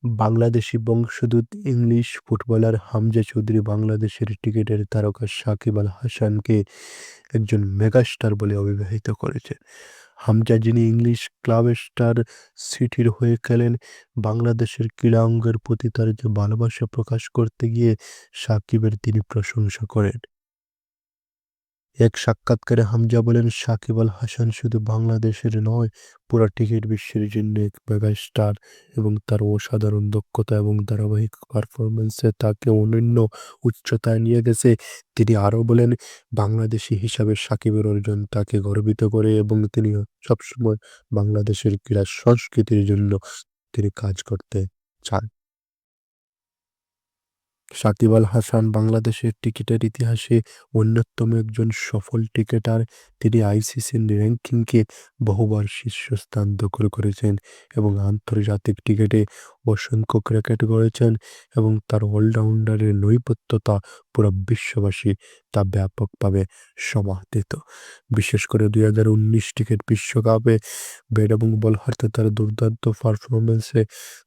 বাংলাদেশি বংশোদ্ভূত English footballer Hamza Chowdhury বাংলাদেশের ক্রিকেটের তারকা সাকিব আল হাসানকে একজন মেগাস্টার বলে অভিহিত করেছেন। হামজা, যিনি ইংলিশ ক্লাব স্টার সিটির হয়ে খেলেন, বাংলাদেশের ক্রীড়া অঙ্গের প্রতি তার যে ভালোবাসা প্রকাশ করতে গিয়ে সাকিবের তিনি প্রশংসা করেন। এক সাক্ষাৎকারে হামজা বলেন, সাকিব আল হাসান শুধু বাংলাদেশের নয়, পুরা ক্রিকেট বিশ্বের জন্য এক মেগাস্টার এবং তার অসাধারণ দক্ষতা এবং ধারাবাহিক পারফরম্যান্সে তাকে অনন্য উচ্চতায় নিয়ে গেছে। তিনি আরও বলেন, বাংলাদেশি হিসাবে সাকিবের অর্জন তাকে গর্বিত করে এবং তিনি সবসময় বাংলাদেশের ক্রীড়া সংস্কৃতির জন্য তিনি কাজ করতে চান। সাকিব আল হাসান বাংলাদেশের ক্রিকেটের ইতিহাসে অন্যতম একজন সফল ক্রিকেটার। তিনি আইসিসির র্যাঙ্কিংয়ে বহুবার শীর্ষস্থান দখল করেছেন এবং আন্তর্জাতিক ক্রিকেটে অসংখ্য ক্রিকেট গড়েছেন এবং তার অলরাউন্ডারের নৈপুণ্যতা পুরো বিশ্ববাসী তা ব্যাপকভাবে সমাদৃত। বিশেষ করে 2019 ক্রিকেট বিশ্বকাপে ব্যাট এবং বল হাতে তার দুর্দান্ত পারফরম্যান্সে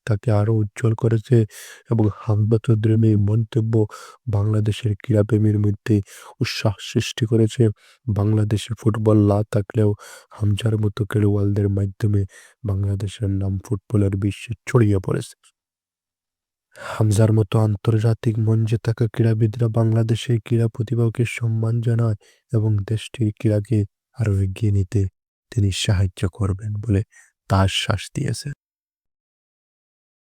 তাকে আরও উজ্জ্বল করেছে এবং হামজা চৌধুরীর এই মন্তব্য বাংলাদেশের ক্রীড়াপ্রেমীর মধ্যে উৎসাহ সৃষ্টি করেছে। বাংলাদেশে ফুটবল না থাকলেও হামজার মতো খেলোয়াড়দের মাধ্যমে বাংলাদেশের নাম ফুটবলের বিশ্বে ছড়িয়ে পড়েছে। হামজার মতো আন্তর্জাতিক মঞ্চে থাকা ক্রীড়াবিদরা বাংলাদেশের ক্রীড়া প্রতিভাকে সম্মান জানায় এবং দেশটির ক্রীড়াকে আরও এগিয়ে নিতে তিনি সাহায্য করবেন বলে তা আশ্বাস দিয়েছেন।